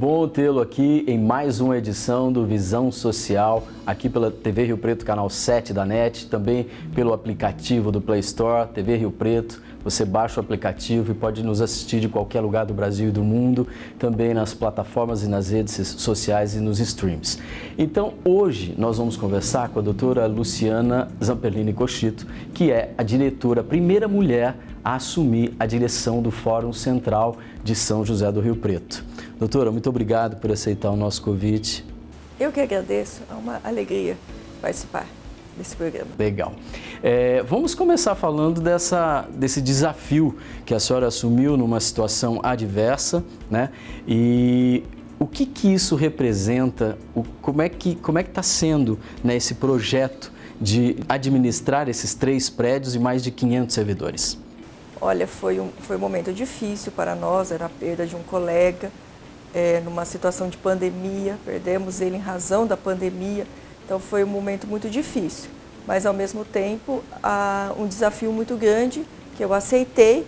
bom tê-lo aqui em mais uma edição do Visão Social, aqui pela TV Rio Preto, canal 7 da NET, também pelo aplicativo do Play Store, TV Rio Preto. Você baixa o aplicativo e pode nos assistir de qualquer lugar do Brasil e do mundo, também nas plataformas e nas redes sociais e nos streams. Então, hoje nós vamos conversar com a doutora Luciana Zamperlini Cochito, que é a diretora, a primeira mulher a assumir a direção do Fórum Central de São José do Rio Preto. Doutora, muito obrigado por aceitar o nosso convite. Eu que agradeço, é uma alegria participar desse programa. Legal. Vamos começar falando desse desafio que a senhora assumiu numa situação adversa, né? E o que isso representa, como é que está sendo, né, esse projeto de administrar esses 3 prédios e mais de 500 servidores? Olha, foi um momento difícil para nós, era a perda de um colega, numa situação de pandemia, perdemos ele em razão da pandemia, então foi um momento muito difícil, mas ao mesmo tempo um desafio muito grande que eu aceitei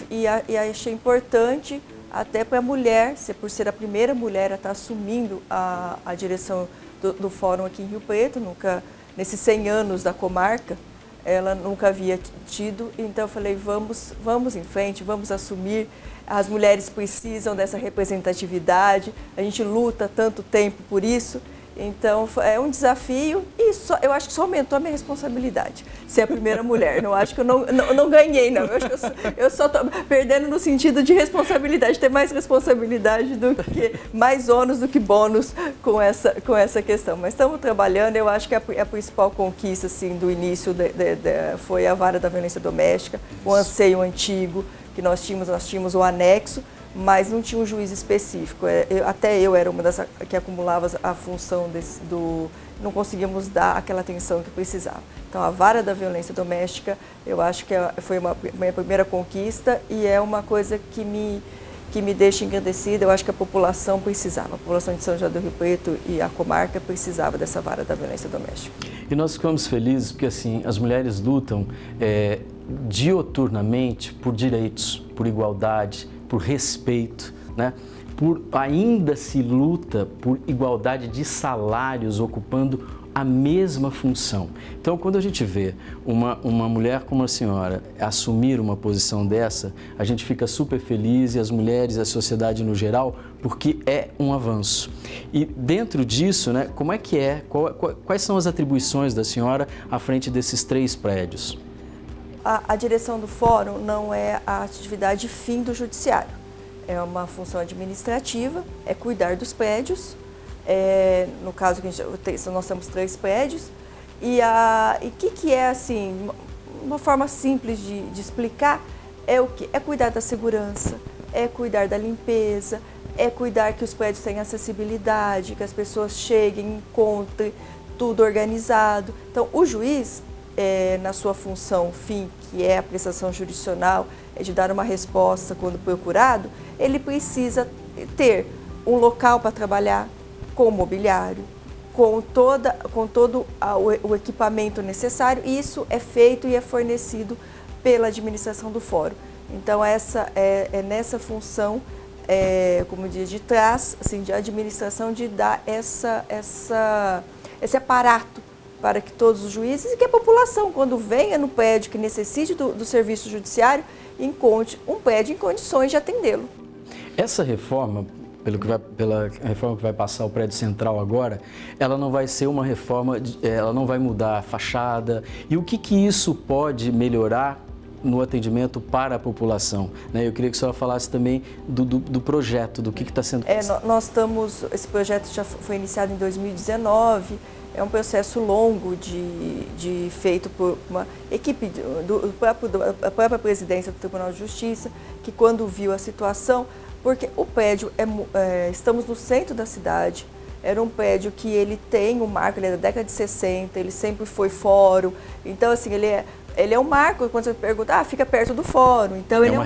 e achei importante até para a mulher, por ser a primeira mulher a estar assumindo a direção do fórum aqui em Rio Preto, nunca, nesses 100 anos da comarca, ela nunca havia tido, então eu falei, vamos em frente, vamos assumir, as mulheres precisam dessa representatividade, a gente luta tanto tempo por isso, então é um desafio e eu acho que só aumentou a minha responsabilidade, ser a primeira mulher, não acho que eu não ganhei, não, eu acho que eu só estou perdendo no sentido de responsabilidade, ter mais responsabilidade do que, mais ônus do que bônus com essa questão, mas estamos trabalhando, eu acho que a principal conquista assim, do início foi a vara da violência doméstica, o anseio antigo que nós tínhamos o anexo, mas não tinha um juiz específico. Até eu era uma das que acumulava a função não conseguíamos dar aquela atenção que precisava. Então, a vara da violência doméstica, eu acho que foi minha primeira conquista e é uma coisa que me deixa engrandecida. Eu acho que a população precisava, a população de São José do Rio Preto e a comarca precisava dessa vara da violência doméstica. E nós ficamos felizes porque, assim, as mulheres lutam dioturnamente por direitos, por igualdade, por respeito, né? Ainda se luta por igualdade de salários ocupando a mesma função. Então, quando a gente vê uma mulher como a senhora assumir uma posição dessa, a gente fica super feliz, e as mulheres, a sociedade no geral, porque é um avanço. E dentro disso, né, como é que quais são as atribuições da senhora à frente desses 3 prédios? A direção do fórum não é a atividade fim do judiciário, é uma função administrativa, é cuidar dos prédios, no caso nós temos 3 prédios, e o que é assim, uma forma simples de explicar, é o que? É cuidar da segurança, é cuidar da limpeza, é cuidar que os prédios tenham acessibilidade, que as pessoas cheguem, encontrem tudo organizado. Então o juiz, na sua função fim, que é a prestação jurisdicional, de dar uma resposta quando procurado, ele precisa ter um local para trabalhar, com mobiliário, com todo o equipamento necessário, e isso é feito e é fornecido pela administração do fórum. Então essa é nessa função, como diz, de trás, assim, de administração, de dar esse aparato para que todos os juízes e que a população, quando venha no prédio que necessite do serviço judiciário, encontre um prédio em condições de atendê-lo. Essa reforma, pela reforma que vai passar o prédio central agora, ela não vai ser uma reforma, ela não vai mudar a fachada. E o que isso pode melhorar no atendimento para a população, né? Eu queria que a senhora falasse também do projeto, do que está sendo... Esse projeto já foi iniciado em 2019, é um processo longo feito por uma equipe da própria presidência do Tribunal de Justiça, que quando viu a situação, porque o prédio, estamos no centro da cidade, era um prédio que ele tem um marco, ele é da década de 60, ele sempre foi fórum, então assim, ele é um marco, quando você pergunta, fica perto do fórum, então ele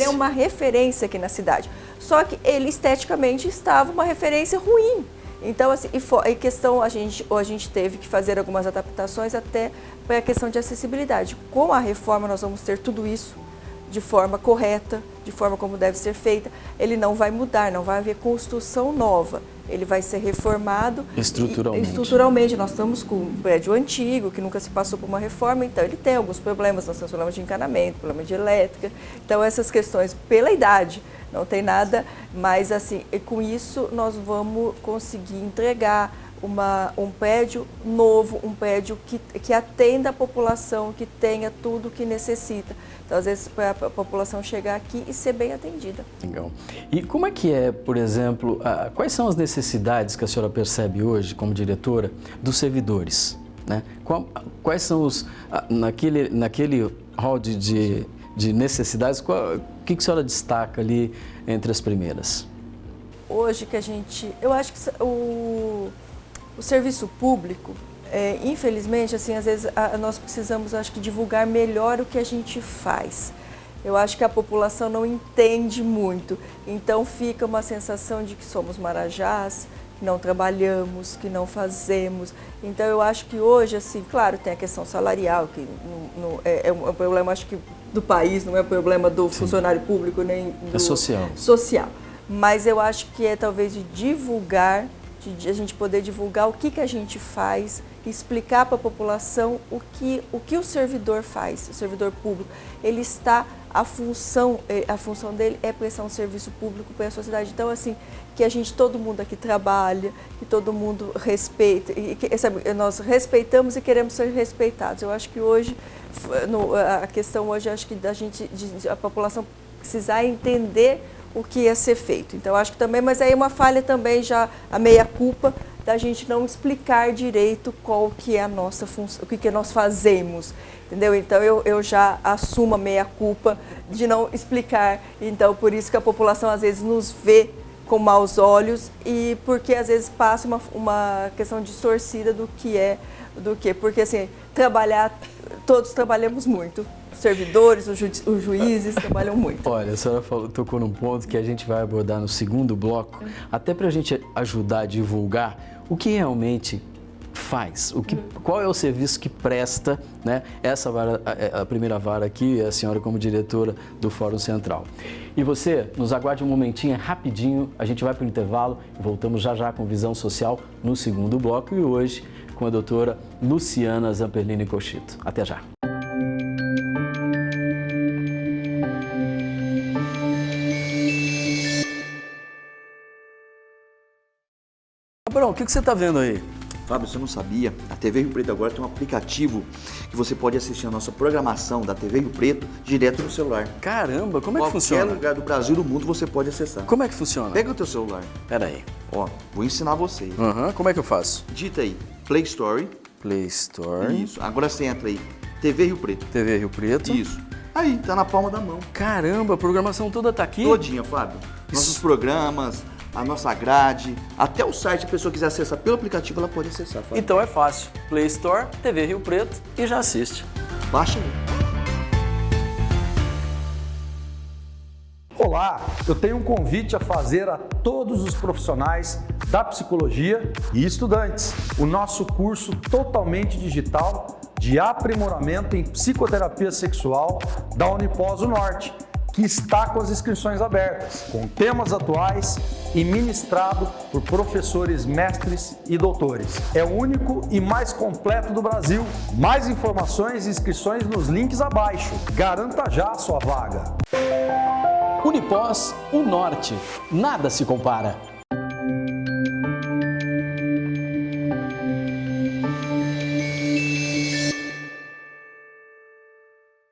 é uma referência aqui na cidade. Só que ele esteticamente estava uma referência ruim. Então, assim, em questão, a gente teve que fazer algumas adaptações até para a questão de acessibilidade. Com a reforma nós vamos ter tudo isso de forma correta, de forma como deve ser feita. Ele não vai mudar, não vai haver construção nova. Ele vai ser reformado estruturalmente. Nós estamos com um prédio antigo, que nunca se passou por uma reforma, então ele tem alguns problemas, nós temos problemas de encanamento, problemas de elétrica. Então essas questões, pela idade, não tem nada, mas assim, e com isso nós vamos conseguir entregar um prédio novo, um prédio que atenda a população, que tenha tudo o que necessita. Então, às vezes, para a população chegar aqui e ser bem atendida. Legal. E como é que é, por exemplo, quais são as necessidades que a senhora percebe hoje, como diretora, dos servidores? Né? Quais são naquele hall de necessidades, o que a senhora destaca ali entre as primeiras? Hoje eu acho que o serviço público, infelizmente, assim, às vezes nós precisamos, acho que, divulgar melhor o que a gente faz. Eu acho que a população não entende muito, então fica uma sensação de que somos marajás, que não trabalhamos, que não fazemos. Então eu acho que hoje, assim, claro, tem a questão salarial, que é um problema, acho que, do país, não é um problema do funcionário público, nem do social. Mas eu acho que é talvez de divulgar, de a gente poder divulgar o que a gente faz, explicar para a população o que o servidor faz, o servidor público. Ele está, a função dele é prestar um serviço público para a sociedade. Então, assim, que todo mundo aqui trabalha, que todo mundo respeita, nós respeitamos e queremos ser respeitados. Eu acho que hoje, a questão hoje, acho que a população precisar entender o que ia ser feito. Então, acho que também, mas aí uma falha também, já a meia-culpa, da gente não explicar direito qual que é a nossa função, o que nós fazemos, entendeu? Então, eu já assumo a meia-culpa de não explicar. Então, por isso que a população, às vezes, nos vê com maus olhos e porque, às vezes, passa uma questão distorcida do que. Porque, assim, todos trabalhamos muito. Servidores, os juízes trabalham muito. Olha, a senhora tocou num ponto que a gente vai abordar no segundo bloco, até para a gente ajudar a divulgar o que realmente faz, qual é o serviço que presta, né? Essa vara, a primeira vara aqui, a senhora como diretora do Fórum Central. E você, nos aguarde um momentinho, rapidinho, a gente vai para o intervalo e voltamos já com Visão Social no segundo bloco e hoje com a doutora Luciana Zamperlini Cochito. Até já. Bruno, o que você está vendo aí? Fábio, você não sabia? A TV Rio Preto agora tem um aplicativo que você pode assistir a nossa programação da TV Rio Preto direto no celular. Caramba, como é que funciona? Qualquer lugar do Brasil e do mundo você pode acessar. Como é que funciona? Pega o teu celular. Pera aí. Ó, vou ensinar você. Como é que eu faço? Digita aí, Play Store. Play Store. Isso, agora você entra aí, TV Rio Preto. TV Rio Preto. Isso. Aí, tá na palma da mão. Caramba, a programação toda tá aqui? Todinha, Fábio. Nossos programas, a nossa grade, até o site, se a pessoa quiser acessar pelo aplicativo, ela pode acessar, Fábio. Então é fácil. Play Store, TV Rio Preto e já assiste. Baixa aí. Olá, eu tenho um convite a fazer a todos os profissionais da psicologia e estudantes. O nosso curso totalmente digital de aprimoramento em psicoterapia sexual da Unipós do Norte, que está com as inscrições abertas, com temas atuais e ministrado por professores, mestres e doutores. É o único e mais completo do Brasil. Mais informações e inscrições nos links abaixo. Garanta já a sua vaga. Unipós, o Norte. Nada se compara.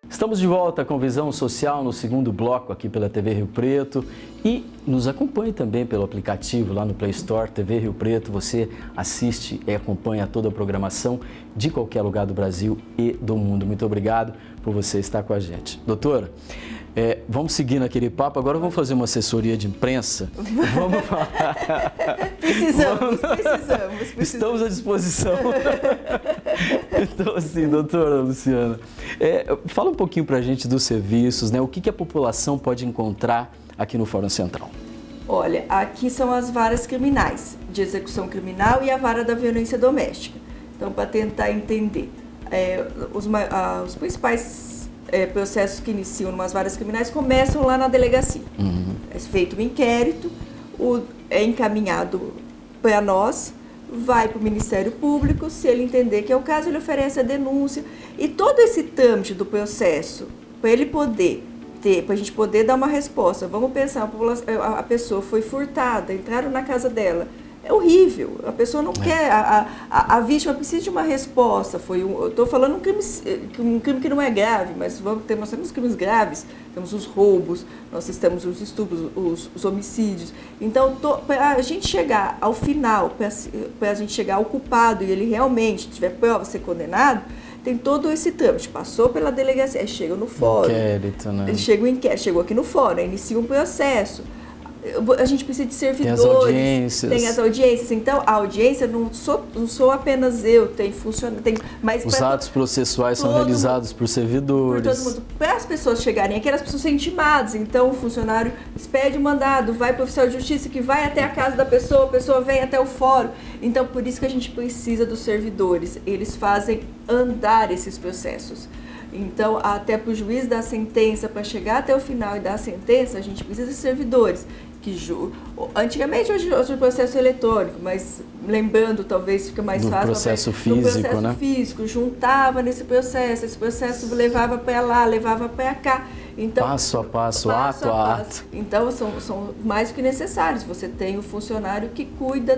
Estamos de volta com Visão Social no segundo bloco aqui pela TV Rio Preto e nos acompanhe também pelo aplicativo lá no Play Store, TV Rio Preto. Você assiste e acompanha toda a programação de qualquer lugar do Brasil e do mundo. Muito obrigado por você estar com a gente. Doutora, vamos seguir naquele papo. Agora vamos fazer uma assessoria de imprensa. Vamos falar. Precisamos. Estamos à disposição. Então, assim, doutora Luciana, fala um pouquinho para a gente dos serviços, né? O que a população pode encontrar aqui no Fórum Central? Olha, aqui são as varas criminais, de execução criminal e a vara da violência doméstica. Então, para tentar entender, os principais processos que iniciam em umas varas criminais começam lá na delegacia. É feito um inquérito, é encaminhado para nós, vai para o Ministério Público, se ele entender que é o caso, ele oferece a denúncia. E todo esse trâmite do processo, para ele poder ter, para a gente poder dar uma resposta, vamos pensar, a pessoa foi furtada, entraram na casa dela, é horrível, a pessoa não quer, a vítima precisa de uma resposta. Eu estou falando um crime que não é grave, mas nós temos crimes graves, temos os roubos, nós temos os estupros, os homicídios. Então, para a gente chegar ao final, para a gente chegar ao culpado e ele realmente tiver prova de ser condenado, tem todo esse trâmite, passou pela delegacia, chega no fórum, inquérito, né? Chega o inquérito, chegou aqui no fórum, inicia um processo. A gente precisa de servidores, tem as audiências. Então, a audiência não sou apenas eu, tem funcionário, mas os atos processuais são realizados por servidores. Por todo mundo. Para as pessoas chegarem aqui, as pessoas são intimadas. Então, o funcionário pede o mandado, vai para o oficial de justiça que vai até a casa da pessoa, a pessoa vem até o fórum. Então, por isso que a gente precisa dos servidores. Eles fazem andar esses processos. Então, até para o juiz dar a sentença, para chegar até o final e dar a sentença, a gente precisa de servidores. Antigamente, hoje o processo eletrônico, mas lembrando, talvez fica mais fácil. Processo físico, no processo né? físico, juntava nesse processo, esse processo levava para lá, levava para cá. Então, passo a passo, ato a ato. Então, são mais do que necessários. Você tem o funcionário que cuida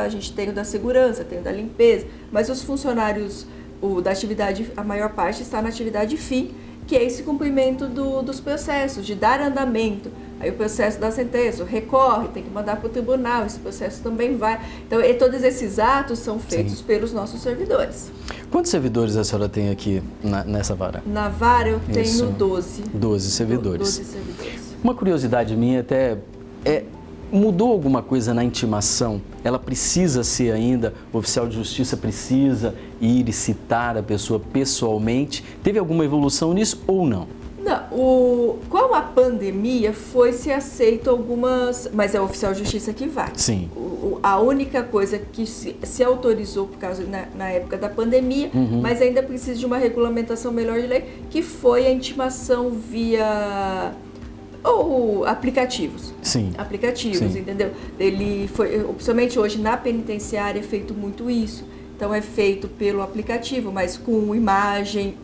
a gente tem o da segurança, tem o da limpeza, mas os funcionários da atividade, a maior parte está na atividade fim, que é esse cumprimento dos processos, de dar andamento. Aí o processo da sentença, recorre, tem que mandar para o tribunal, esse processo também vai. Então, todos esses atos são feitos pelos nossos servidores. Quantos servidores a senhora tem aqui nessa vara? Na vara eu tenho 12. 12 servidores. 12 servidores. Uma curiosidade minha até mudou alguma coisa na intimação? Ela precisa ser ainda, o oficial de justiça precisa ir e citar a pessoa pessoalmente? Teve alguma evolução nisso ou não? Não, com a pandemia foi-se aceito algumas, mas é o oficial de justiça que vai. Sim. A única coisa que se autorizou por causa na época da pandemia, mas ainda precisa de uma regulamentação melhor de lei, que foi a intimação via aplicativos. Sim. Aplicativos, Sim. Entendeu? Principalmente hoje na penitenciária é feito muito isso. Então é feito pelo aplicativo, mas com imagem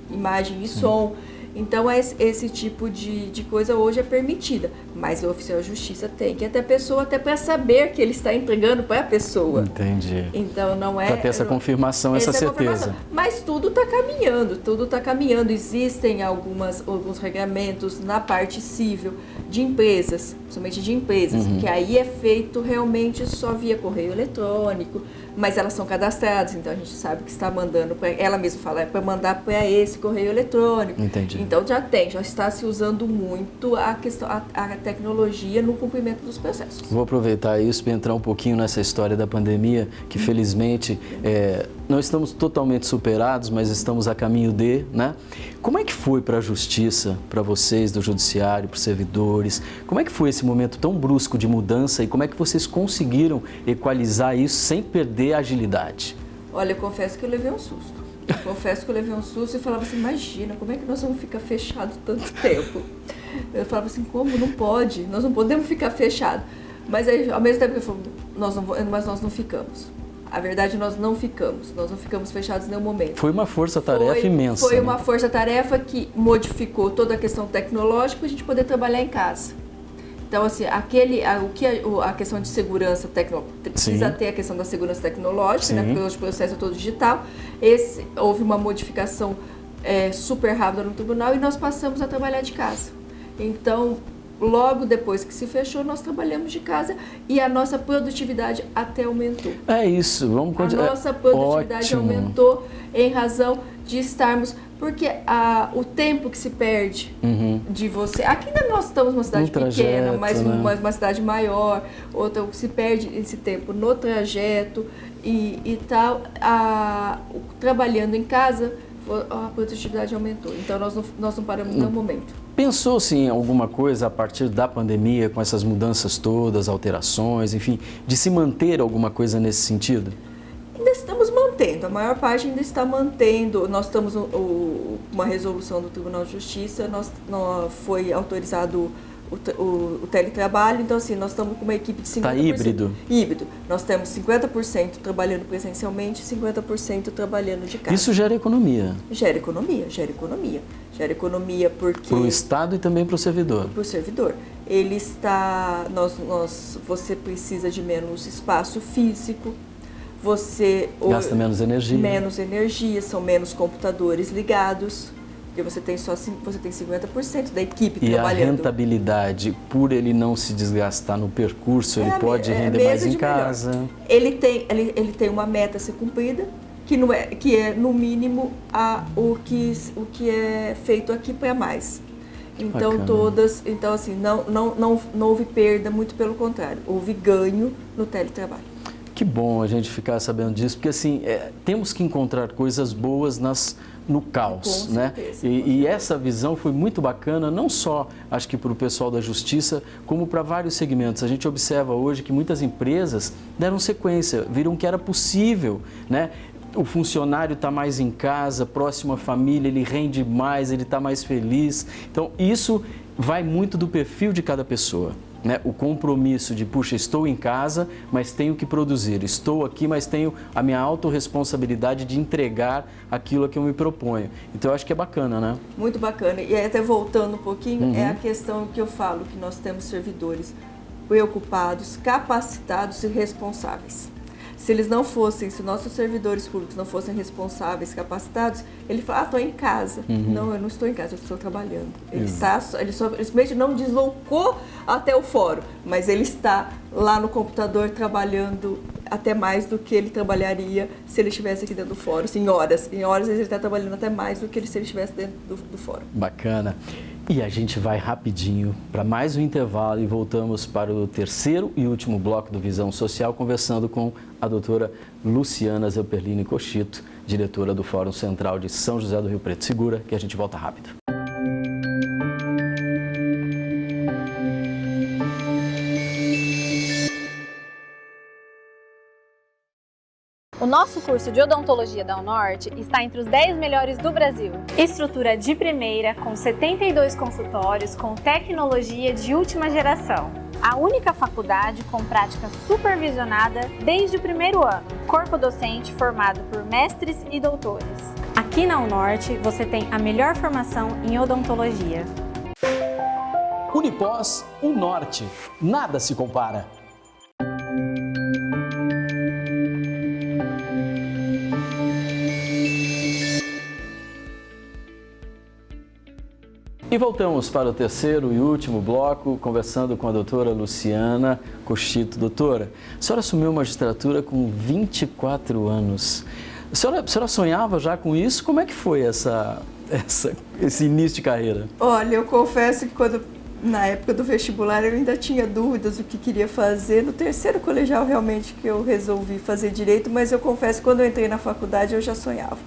e som. Então, esse tipo de coisa hoje é permitida, mas o oficial de justiça tem que ir até a pessoa, até para saber que ele está entregando para a pessoa. Entendi. Então, não é... Para ter essa confirmação, essa certeza. Mas tudo está caminhando, Existem alguns regramentos na parte civil de empresas, principalmente de empresas, que aí é feito realmente só via correio eletrônico, mas elas são cadastradas, então a gente sabe que está mandando, ela mesma fala, é para mandar para esse correio eletrônico. Entendi. Então já está se usando muito a tecnologia no cumprimento dos processos. Vou aproveitar isso para entrar um pouquinho nessa história da pandemia, que felizmente não estamos totalmente superados, mas estamos a caminho de, né? Como é que foi para a justiça, para vocês do judiciário, para os servidores? Como é que foi esse momento tão brusco de mudança e como é que vocês conseguiram equalizar isso sem perder a agilidade? Olha, eu confesso que eu levei um susto. E falava assim, imagina, como é que nós vamos ficar fechados tanto tempo? Eu falava assim, como? Não pode, nós não podemos ficar fechados. Mas aí, ao mesmo tempo, eu falo, mas nós não ficamos. A verdade, nós não ficamos fechados em nenhum momento. Foi uma força-tarefa imensa. Foi uma força-tarefa que modificou toda a questão tecnológica para a gente poder trabalhar em casa. Então, assim, a questão de segurança tecnológica, precisa ter a questão da segurança tecnológica, né? Porque hoje o processo é todo digital. Houve uma modificação super rápida no tribunal e nós passamos a trabalhar de casa. Então, logo depois que se fechou, nós trabalhamos de casa e a nossa produtividade até aumentou. É isso, vamos continuar. A nossa produtividade aumentou em razão de estarmos... Porque o tempo que se perde de você... Aqui nós estamos numa cidade pequena, mas uma cidade maior, outra se perde esse tempo no trajeto e tal. Trabalhando em casa, a produtividade aumentou. Então, nós não paramos em nenhum momento. Pensou-se em alguma coisa a partir da pandemia, com essas mudanças todas, alterações, enfim, de se manter alguma coisa nesse sentido? Ainda estamos mantendo. mantendo, a maior parte ainda está mantendo. Nós estamos uma resolução do Tribunal de Justiça, foi autorizado o teletrabalho, então assim, nós estamos com uma equipe de 50%. Está híbrido? Híbrido. Nós temos 50% trabalhando presencialmente e 50% trabalhando de casa. Isso gera economia? Gera economia. Gera economia porque... Para o Estado e também para o servidor? Para o servidor. Ele está... você precisa de menos espaço físico, você... Gasta menos energia. Menos energia, são menos computadores ligados. Porque você tem 50% da equipe trabalhando. E a rentabilidade, por ele não se desgastar no percurso, ele pode render mais em casa. Ele tem uma meta a ser cumprida, que é no mínimo o que é feito aqui para mais. Então assim, não houve perda, muito pelo contrário, houve ganho no teletrabalho. Que bom a gente ficar sabendo disso, porque assim, temos que encontrar coisas boas no caos, com né? certeza, E essa visão foi muito bacana, não só, acho que para o pessoal da Justiça, como para vários segmentos. A gente observa hoje que muitas empresas deram sequência, viram que era possível, né? O funcionário está mais em casa, próximo à família, ele rende mais, ele está mais feliz. Então, isso vai muito do perfil de cada pessoa. Né, o compromisso de, puxa, estou em casa, mas tenho que produzir. Estou aqui, mas tenho a minha autorresponsabilidade de entregar aquilo a que eu me proponho. Então, eu acho que é bacana, né? Muito bacana. E até voltando um pouquinho, é a questão que eu falo, que nós temos servidores preocupados, capacitados e responsáveis. Se nossos servidores públicos não fossem responsáveis, capacitados, ele fala, estou em casa. Não, eu não estou em casa, eu estou trabalhando. Ele simplesmente não deslocou até o fórum, mas ele está lá no computador trabalhando até mais do que ele trabalharia se ele estivesse aqui dentro do fórum, assim, em horas. Em horas ele está trabalhando até mais do que se ele estivesse dentro do fórum. Bacana. E a gente vai rapidinho para mais um intervalo e voltamos para o terceiro e último bloco do Visão Social, conversando com a doutora Luciana Zepperlini Cochito, diretora do Fórum Central de São José do Rio Preto. Segura que a gente volta rápido. O nosso curso de odontologia da UNORTE está entre os 10 melhores do Brasil. Estrutura de primeira, com 72 consultórios, com tecnologia de última geração. A única faculdade com prática supervisionada desde o primeiro ano. Corpo docente formado por mestres e doutores. Aqui na UNORTE você tem a melhor formação em odontologia. Unipós, UNORTE. Nada se compara. E voltamos para o terceiro e último bloco, conversando com a doutora Luciana Cochito. Doutora, a senhora assumiu a magistratura com 24 anos. A senhora sonhava já com isso? Como é que foi esse início de carreira? Olha, eu confesso que na época do vestibular eu ainda tinha dúvidas do que queria fazer. No terceiro colegial realmente que eu resolvi fazer direito, mas eu confesso que quando eu entrei na faculdade eu já sonhava.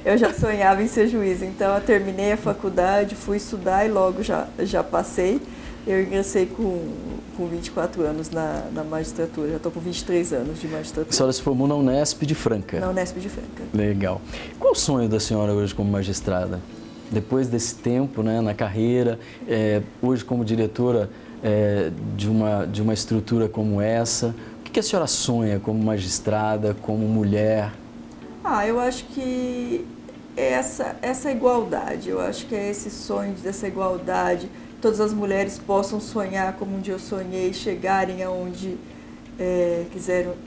Eu já sonhava em ser juiz, então eu terminei a faculdade, fui estudar e logo já passei. Eu ingressei com 24 anos na magistratura, já estou com 23 anos de magistratura. A senhora se formou na Unesp de Franca? Na Unesp de Franca. Legal. Qual o sonho da senhora hoje como magistrada? Depois desse tempo, né, na carreira, hoje como diretora de uma estrutura como essa, o que a senhora sonha como magistrada, como mulher? Eu acho que é essa igualdade, eu acho que é esse sonho dessa igualdade, todas as mulheres possam sonhar como um dia eu sonhei, chegarem aonde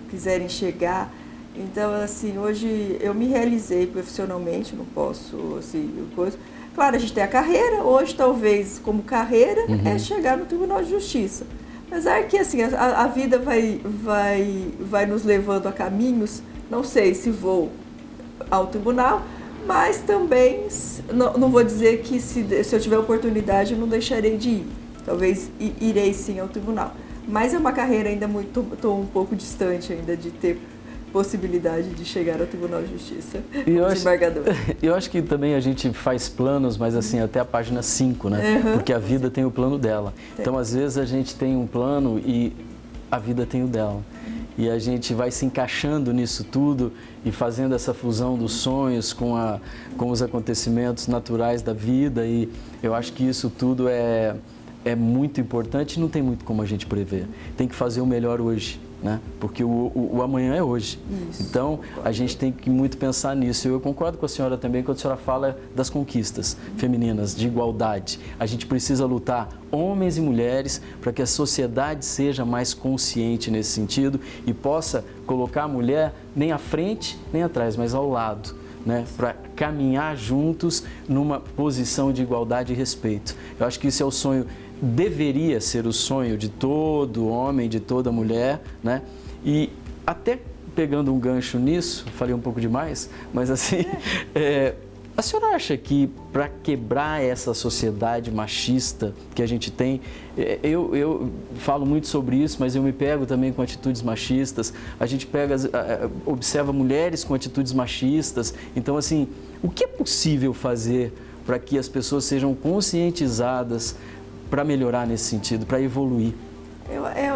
quiserem chegar. Então, assim, hoje eu me realizei profissionalmente, não posso, assim, coisa. Claro, a gente tem a carreira, hoje talvez como carreira é chegar no Tribunal de Justiça. Apesar que, assim, a vida vai nos levando a caminhos, não sei se vou ao tribunal, mas também, não vou dizer que se eu tiver oportunidade eu não deixarei de ir. Talvez irei sim ao tribunal. Mas é uma carreira ainda estou um pouco distante ainda de ter possibilidade de chegar ao Tribunal de Justiça como desembargador. Eu acho que também a gente faz planos, mas assim, até a página 5, né? Porque a vida tem o plano dela. Então, às vezes, a gente tem um plano e a vida tem o dela. e a gente vai se encaixando nisso tudo e fazendo essa fusão dos sonhos com os acontecimentos naturais da vida, e eu acho que isso tudo é muito importante e não tem muito como a gente prever. Tem que fazer o melhor hoje, né? Porque o amanhã é hoje. Isso. Então, a gente tem que muito pensar nisso. Eu concordo com a senhora também quando a senhora fala das conquistas femininas, de igualdade. A gente precisa lutar, homens e mulheres, para que a sociedade seja mais consciente nesse sentido e possa colocar a mulher nem à frente, nem atrás, mas ao lado, né, para caminhar juntos numa posição de igualdade e respeito. Eu acho que isso é o sonho, deveria ser o sonho de todo homem, de toda mulher, né? E até pegando um gancho nisso, falei um pouco demais, mas assim, a senhora acha que para quebrar essa sociedade machista que a gente tem, eu falo muito sobre isso, mas eu me pego também com atitudes machistas, a gente observa mulheres com atitudes machistas, então assim, o que é possível fazer para que as pessoas sejam conscientizadas para melhorar nesse sentido, para evoluir?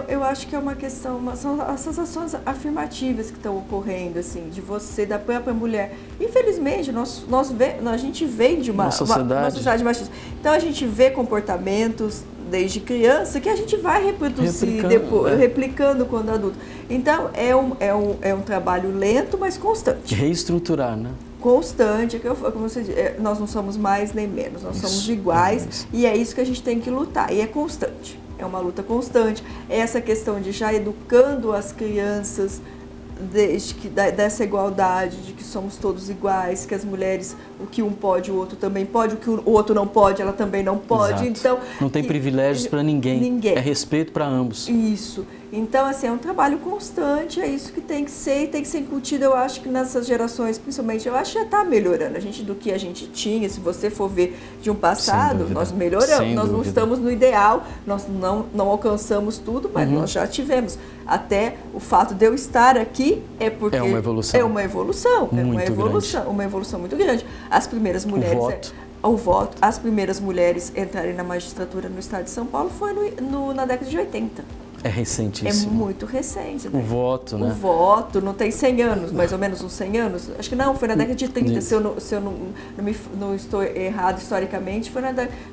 Eu acho que é uma questão, são essas ações afirmativas que estão ocorrendo, assim, de você, da própria mulher. Infelizmente, a gente vem de uma sociedade machista. Então, a gente vê comportamentos desde criança que a gente vai reproduzir replicando quando adulto. Então, é um trabalho lento, mas constante. Reestruturar, né? Constante, como você diz, nós não somos mais nem menos, nós somos iguais, e é isso que a gente tem que lutar, e é constante, é uma luta constante, é essa questão de já educando as crianças dessa igualdade, de que somos todos iguais, que as mulheres, o que um pode, o outro também pode, o que o outro não pode, ela também não pode. Exato. Então não tem privilégios para ninguém, é respeito para ambos. Isso. Então, assim, é um trabalho constante, é isso que tem que ser, e tem que ser incutido, eu acho que nessas gerações, principalmente, eu acho que já está melhorando. Do que a gente tinha, se você for ver de um passado, nós melhoramos, nós não estamos no ideal, nós não alcançamos tudo, mas nós já tivemos. Até o fato de eu estar aqui é porque é uma evolução. Uma evolução muito grande. As primeiras mulheres... O voto, as primeiras mulheres entrarem na magistratura no estado de São Paulo foi na década de 80. É recentíssimo. É muito recente. Né? O voto, né? O voto, não tem 100 anos, mais ou menos uns 100 anos. Acho que não, foi na década de 30, se eu não estou errado historicamente,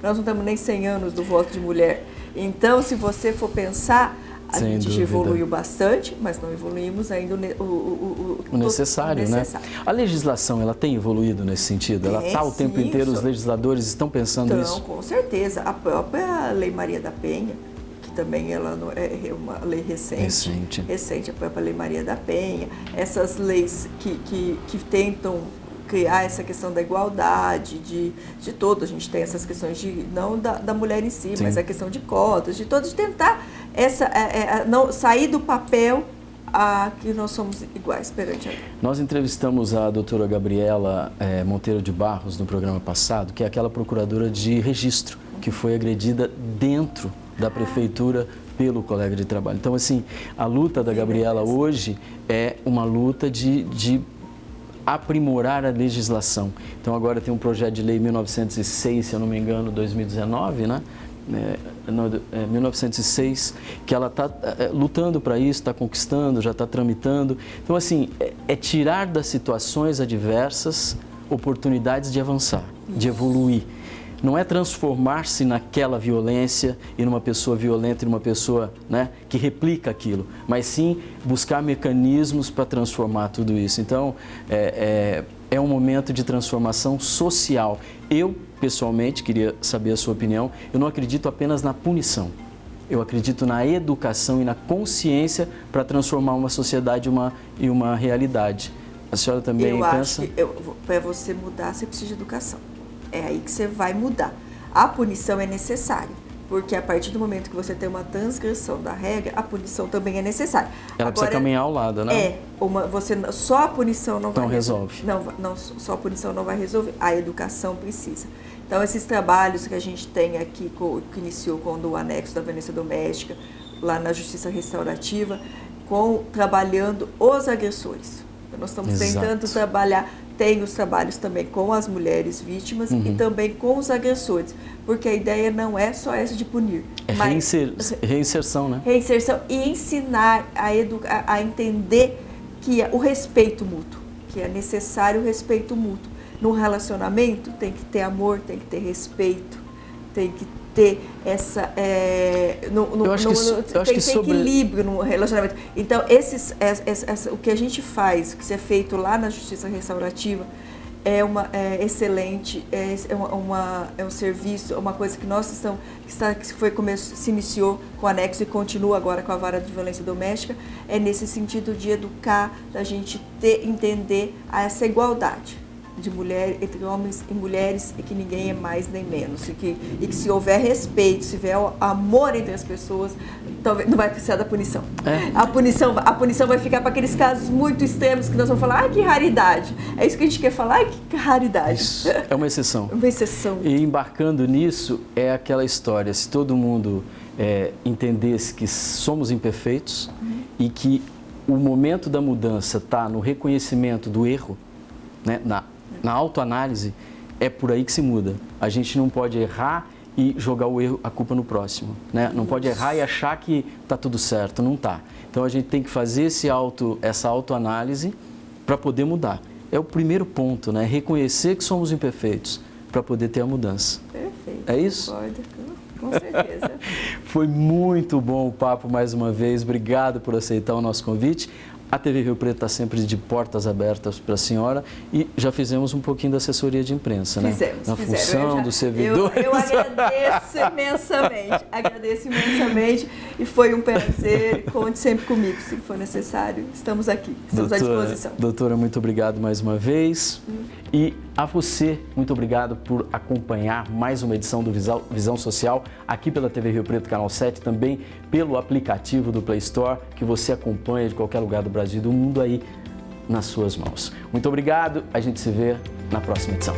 nós não temos nem 100 anos do voto de mulher. Então, se você for pensar, a gente evoluiu bastante, mas não evoluímos ainda o necessário, né? A legislação, ela tem evoluído nesse sentido? Ela está o tempo inteiro, os legisladores estão pensando nisso? Com certeza. A própria Lei Maria da Penha, que também ela é uma lei recente, a própria Lei Maria da Penha, essas leis que tentam criar essa questão da igualdade, de todo, a gente tem essas questões não da mulher em si, mas a questão de cotas, de tentar não sair do papel que nós somos iguais perante a lei. Nós entrevistamos a doutora Gabriela Monteiro de Barros no programa passado, que é aquela procuradora de registro, que foi agredida dentro da prefeitura pelo colega de trabalho. Então, assim, a luta da Gabriela hoje é uma luta de aprimorar a legislação. Então, agora tem um projeto de lei 1906, se eu não me engano, 2019, né? 1906, que ela está lutando para isso, está conquistando, já está tramitando. Então, assim, é tirar das situações adversas oportunidades de avançar, de evoluir. Não é transformar-se naquela violência e numa pessoa violenta e numa pessoa, né, que replica aquilo, mas sim buscar mecanismos para transformar tudo isso. Então, é um momento de transformação social. Eu, pessoalmente, queria saber a sua opinião, eu não acredito apenas na punição. Eu acredito na educação e na consciência para transformar uma sociedade e uma realidade. A senhora também pensa? Eu acho que para você mudar, você precisa de educação. É aí que você vai mudar. A punição é necessária, porque a partir do momento que você tem uma transgressão da regra, a punição também é necessária. Ela precisa caminhar ao lado, né? Só a punição não vai resolver. Só a punição não vai resolver. A educação precisa. Então, esses trabalhos que a gente tem aqui, que iniciou com o anexo da violência doméstica, lá na Justiça Restaurativa, trabalhando os agressores. Então, nós estamos Exato. tentando trabalhar, tem os trabalhos também com as mulheres vítimas e também com os agressores, porque a ideia não é só essa de punir, É mas reinserção, né? reinserção e ensinar a entender que é o respeito mútuo, que é necessário o respeito mútuo. No relacionamento tem que ter amor, tem que ter respeito, tem que ter essa tem que ter equilíbrio no relacionamento. Então o que a gente faz, o que é feito lá na Justiça Restaurativa é excelente, é um serviço, é uma coisa que nós se iniciou com o anexo e continua agora com a vara de violência doméstica, é nesse sentido de educar, da gente entender essa igualdade de entre homens e mulheres, e que ninguém é mais nem menos, e que se houver respeito, se houver amor entre as pessoas, talvez não vai precisar da punição. A punição vai ficar para aqueles casos muito extremos que nós vamos falar, que raridade. É isso que a gente quer falar, que raridade. Isso é uma exceção. Uma exceção. E embarcando nisso, é aquela história, se todo mundo entendesse que somos imperfeitos e que o momento da mudança está no reconhecimento do erro, né, na autoanálise, é por aí que se muda. A gente não pode errar e jogar a culpa no próximo, né? Não pode errar e achar que está tudo certo, não está. Então a gente tem que fazer essa autoanálise para poder mudar. É o primeiro ponto, né? Reconhecer que somos imperfeitos para poder ter a mudança. Perfeito. É isso? Concordo, com certeza. Foi muito bom o papo mais uma vez. Obrigado por aceitar o nosso convite. A TV Rio Preto está sempre de portas abertas para a senhora e já fizemos um pouquinho da assessoria de imprensa, né? Fizemos. Função dos servidores. Eu agradeço imensamente e foi um prazer. Conte sempre comigo, se for necessário. Estamos aqui, estamos à disposição. Doutora, muito obrigado mais uma vez. E a você, muito obrigado por acompanhar mais uma edição do Visão Social aqui pela TV Rio Preto, Canal 7, também pelo aplicativo do Play Store, que você acompanha de qualquer lugar do Brasil e do mundo aí nas suas mãos. Muito obrigado, a gente se vê na próxima edição.